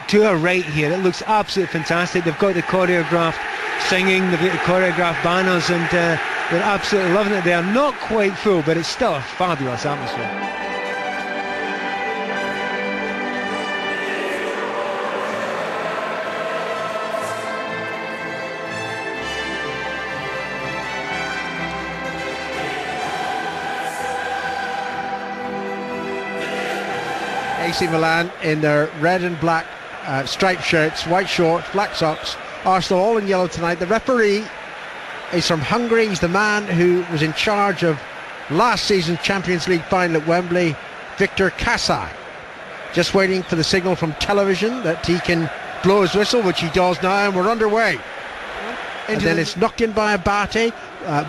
to our right here, it looks absolutely fantastic. They've got the choreographed singing, they've got the choreographed banners, and they're absolutely loving it. They're not quite full, but it's still a fabulous atmosphere. AC Milan in their red and black striped shirts, white shorts, black socks. Arsenal all in yellow tonight. The referee is from Hungary. He's the man who was in charge of last season's Champions League final at Wembley, Victor Kasai. Just waiting for the signal from television that he can blow his whistle, which he does now, and we're underway. And then it's knocked in by Abate,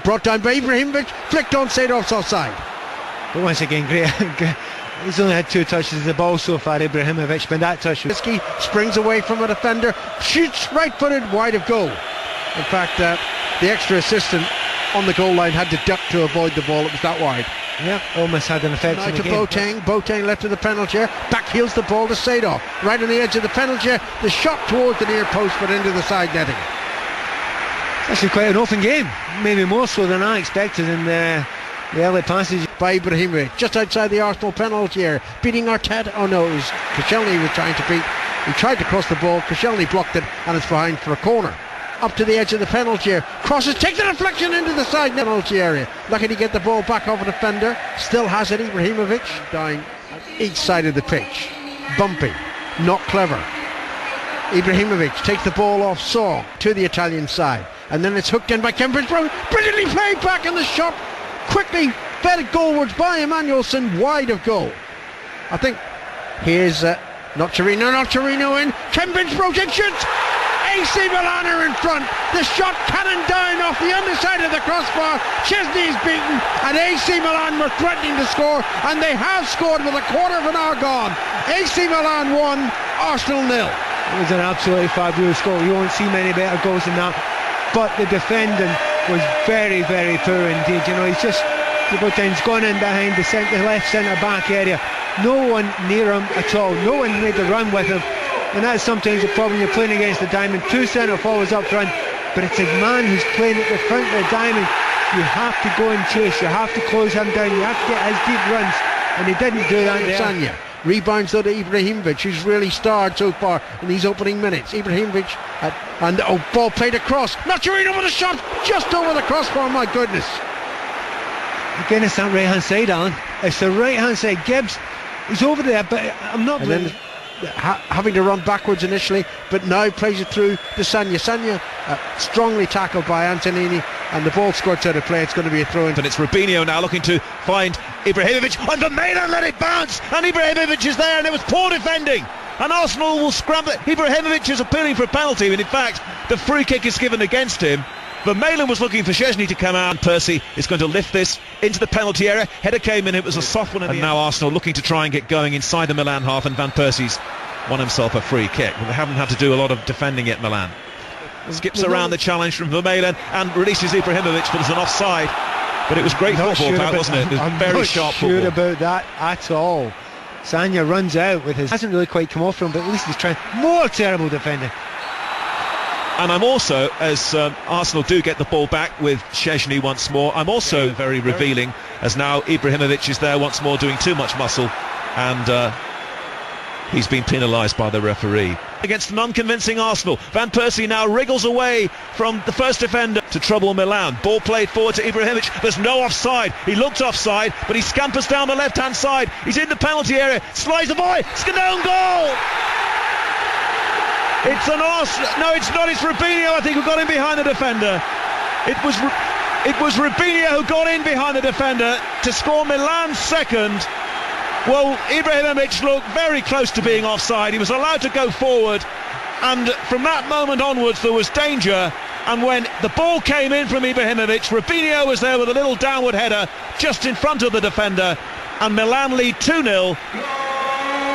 brought down by Ibrahimovic, flicked on, Seedorf's offside. But once again, great. He's only had 2 touches of the ball so far, Ibrahimovic, but that touch was... springs away from a defender, shoots right-footed, wide of goal. In fact, the extra assistant on the goal line had to duck to avoid the ball. It was that wide. Yeah, almost had an effect on the game. Boateng left of the penalty area, back heels the ball to Seedorf, right on the edge of the penalty area, the shot towards the near post but into the side netting. It's actually quite an open game, maybe more so than I expected in the early passage. By Ibrahimovic, just outside the Arsenal penalty area, beating Arteta. Oh no, it was Koscielny he was trying to beat. He tried to cross the ball, Koscielny blocked it, and it's behind for a corner. Up to the edge of the penalty area, crosses, takes the deflection into the side penalty area. Lucky to get the ball back off a defender. Still has it, Ibrahimovic, down each side of the pitch. Bumpy, not clever. Ibrahimovic takes the ball off Saw to the Italian side, and then it's hooked in by Cambridge Brown. Brilliantly played back in the shot, quickly fed goalwards by Emmanuelson, wide of goal. I think here's not Chirino in. Cambridge Brown shoots. AC Milan are in front. The shot cannon down off the underside of the crossbar. Chesney is beaten, and AC Milan were threatening to score, and they have scored with a quarter of an hour gone. AC Milan 1, Arsenal 0. It was an absolutely fabulous goal. You won't see many better goals than that. But the defending was very, very poor indeed. You know, he's just Boateng's gone in behind the left centre back area. No one near him at all. No one made the run with him. And that's sometimes the problem. You're playing against the diamond. 2 centre forwards up front, but it's a man who's playing at the front of the diamond. You have to go and chase. You have to close him down. You have to get his deep runs, and he didn't do that there. Sanya rebounds though to Ibrahimovic, who's really starred so far in these opening minutes. Ibrahimovic ball played across. Chirino with a shot just over the crossbar. My goodness. Again, it's that right hand side, Alan. It's the right hand side. Gibbs, he's over there, but I'm not. And then having to run backwards initially, but now plays it through to Sanya. Strongly tackled by Antonini, and the ball squirts out of play. It's going to be a throw-in. And it's Robinho now looking to find Ibrahimovic, and the Milan let it bounce, and Ibrahimovic is there, and it was poor defending. And Arsenal will scramble. Ibrahimovic is appealing for a penalty, and in fact, the free kick is given against him. But Milan was looking for Szczesny to come out, and Persie is going to lift this into the penalty area. Header came in, it was a soft one. And now Arsenal looking to try and get going inside the Milan half, and Van Persie's won himself a free kick. Well, they haven't had to do a lot of defending yet, Milan. Skips around the challenge from Milan and releases Ibrahimovic, but there's an offside. But it was great football, Pat, wasn't it? It was very sharp football. I'm not sure about that at all. Sanya runs out with his... hasn't really quite come off from him, but at least he's trying. More terrible defending. And I'm also, as Arsenal do get the ball back with Szczesny once more, I'm also very revealing as now Ibrahimovic is there once more doing too much muscle, and he's been penalised by the referee. Against an unconvincing Arsenal, Van Persie now wriggles away from the first defender to trouble Milan. Ball played forward to Ibrahimovic. There's no offside. He looked offside, but he scampers down the left-hand side. He's in the penalty area. Slides the boy. It's an own goal. It's an Arsenal. No, it's not. It's Robinho, I think, who got in behind the defender. It was Robinho who got in behind the defender to score Milan's second. Well, Ibrahimovic looked very close to being offside. He was allowed to go forward, and from that moment onwards there was danger. And when the ball came in from Ibrahimovic, Robinho was there with a little downward header just in front of the defender, and Milan lead 2-0.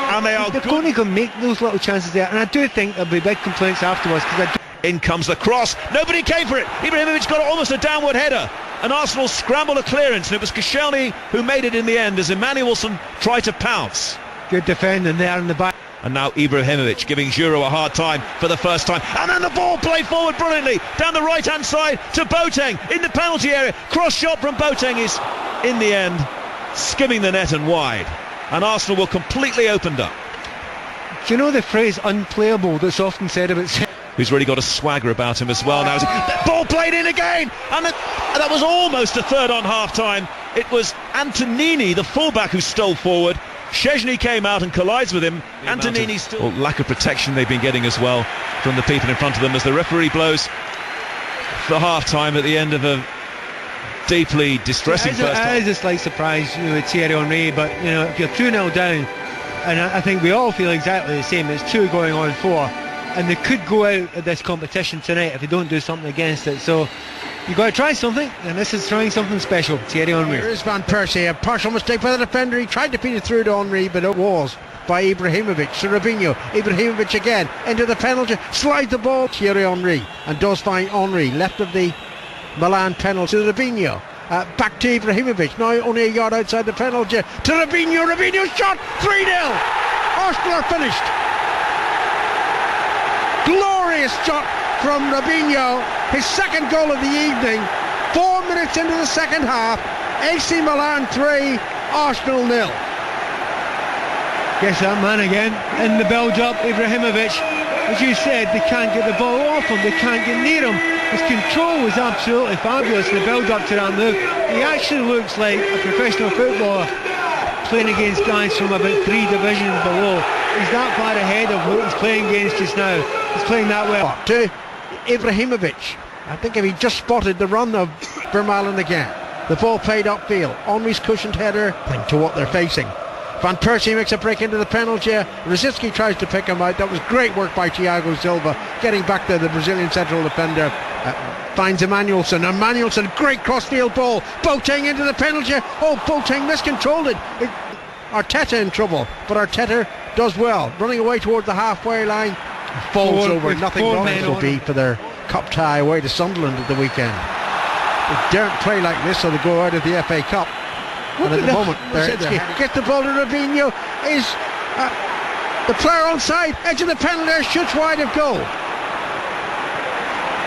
And they're going to make those little chances there, and I do think there'll be big complaints afterwards. In comes the cross. Nobody came for it. Ibrahimovic got almost a downward header, and Arsenal scrambled a clearance, and it was Koscielny who made it in the end as Emmanuelson tried to pounce. Good defending there in the back. And now Ibrahimovic giving Giroud a hard time for the first time. And then the ball played forward brilliantly down the right-hand side to Boateng in the penalty area. Cross shot from Boateng is, in the end, skimming the net and wide. And Arsenal were completely opened up. Do you know the phrase unplayable that's often said about... Who's really got a swagger about him as well now. Ball played in again, and that was almost a third on half-time. It was Antonini, the fullback, who stole forward. Szczesny came out and collides with him. Antonini still... lack of protection they've been getting as well from the people in front of them as the referee blows for half-time at the end of a deeply distressing first half. It is a slight surprise, with Thierry Henry, but if you're 2-0 down, and I think we all feel exactly the same, it's 2 going on 4, and they could go out of this competition tonight if they don't do something against it. So you've got to try something, and this is trying something special. Thierry Henry. Here is Van Persie, a partial mistake by the defender. He tried to feed it through to Henry, but it was by Ibrahimovic to Robinho. Ibrahimovic again into the penalty, slides the ball. Thierry Henry, and does find Henry left of the Milan penalty to Robinho. Back to Ibrahimovic, now only a yard outside the penalty to Robinho. Robinho shot 3-0. Arsenal are finished. Glorious shot from Robinho, his second goal of the evening. 4 minutes into the second half. AC Milan 3, Arsenal 0. Guess that man again in the build-up. Ibrahimovic, as you said, they can't get the ball off him, they can't get near him. His control was absolutely fabulous in the build-up to that move. He actually looks like a professional footballer playing against guys from about 3 divisions below. He's that far ahead of who he's playing against just now. He's playing that well. To Ibrahimovic, I think if he just spotted the run of Milan again. The ball played upfield. Henry's cushioned header to what they're facing. Van Persie makes a break into the penalty. Rosicky tries to pick him out. That was great work by Thiago Silva, getting back to the Brazilian central defender. Finds Emmanuelson. Emmanuelson, great crossfield ball. Boateng into the penalty. Oh, Boateng miscontrolled it. Arteta in trouble, but Arteta does well. Running away towards the halfway line. Falls over. Nothing wrong. It will be for their cup tie away to Sunderland at the weekend. They daren't play like this, so they go out of the FA Cup. And at the moment, gets the ball to Robinho. Is the player on side, edge of the penalty, shoots wide of goal.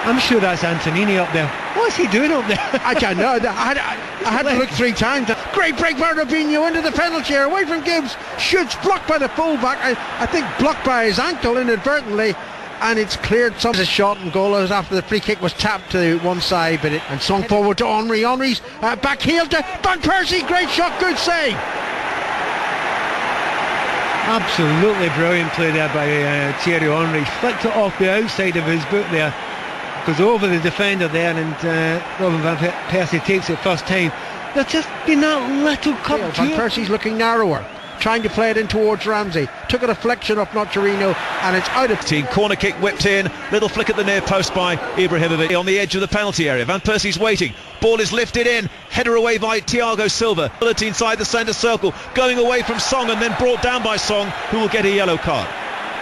I'm sure that's Antonini up there. What's he doing up there? I don't know. I had to look 3 times. Great break by Robinho into the penalty area, away from Gibbs. Shoots, blocked by the fullback. I think blocked by his ankle inadvertently. And it's cleared. Some shot and goal after the free kick was tapped to one side, and swung forward to Henry. Henry's back heel to Van Persie. Great shot, good save. Absolutely brilliant play there by Thierry Henry. Flicked it off the outside of his boot there, goes over the defender there, and Robin Van Persie takes it first time. There's just been that little cut. Van Persie's looking narrower, trying to play it in towards Ramsey. Took a deflection off Nocerino, and it's out of team. Corner kick whipped in, little flick at the near post by Ibrahimovic on the edge of the penalty area. Van Persie's waiting, ball is lifted in, header away by Thiago Silva. Bulletin inside the centre circle, going away from Song and then brought down by Song, who will get a yellow card.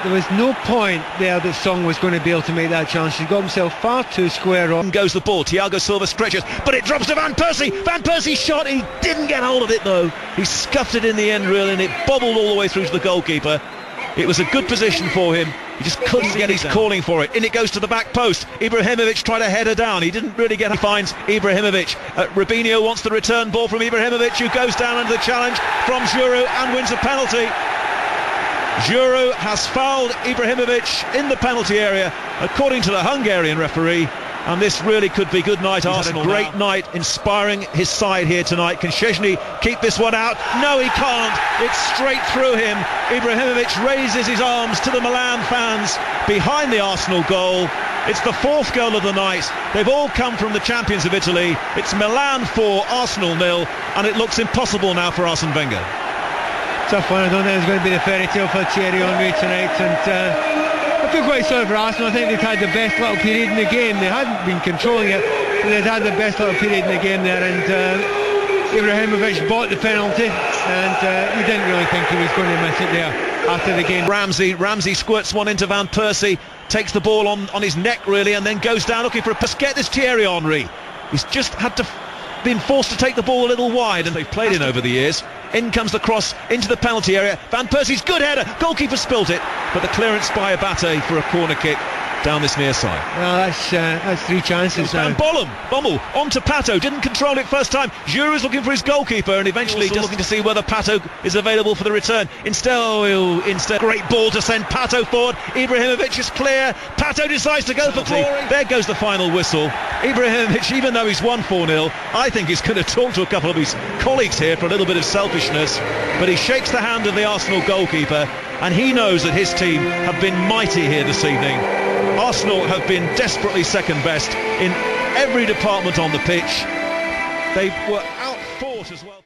There was no point there that Song was going to be able to make that chance. He got himself far too square on. Goes the ball, Thiago Silva stretches, but it drops to Van Persie. Van Persie shot, he didn't get hold of it though. He scuffed it in the end really, and it bobbled all the way through to the goalkeeper. It was a good position for him. He just couldn't get his calling for it. In it goes to the back post. Ibrahimovic tried to header down. He didn't really get it. He finds Ibrahimovic. Robinho wants the return ball from Ibrahimovic, who goes down under the challenge from Giroud and wins a penalty. Giroud has fouled Ibrahimovic in the penalty area, according to the Hungarian referee. And this really could be good night Arsenal. Had a great night, inspiring his side here tonight. Can Szczesny keep this one out? No, he can't. It's straight through him. Ibrahimovic raises his arms to the Milan fans behind the Arsenal goal. It's the 4th goal of the night. They've all come from the champions of Italy. It's Milan 4, Arsenal 0, and it looks impossible now for Arsene Wenger. Tough one. I don't think it's going to be the fairy tale for Thierry Henry tonight, and I feel quite sorry for Arsenal. I think they've had the best little period in the game. They hadn't been controlling it, but they'd had the best little period in the game there, and Ibrahimovic bought the penalty, and we didn't really think he was going to miss it there after the game. Ramsey squirts one into Van Persie, takes the ball on his neck really, and then goes down looking for a pass. Get this Thierry Henry. He's just had to been forced to take the ball a little wide, and they've played in over the years. In comes the cross into the penalty area. Van Persie's good header. Goalkeeper spilt it, but the clearance by Abate for a corner kick down this near side. Well, that's 3 chances now. And Bommel onto Pato, didn't control it first time. Giroud's looking for his goalkeeper, and eventually just looking to see whether Pato is available for the return. Instead, great ball to send Pato forward. Ibrahimovic is clear. Pato decides to go for glory. There goes the final whistle. Ibrahimovic, even though he's won 4-0, I think he's going to talk to a couple of his colleagues here for a little bit of selfishness, but he shakes the hand of the Arsenal goalkeeper, and he knows that his team have been mighty here this evening. Arsenal have been desperately second best in every department on the pitch. They were outfought as well.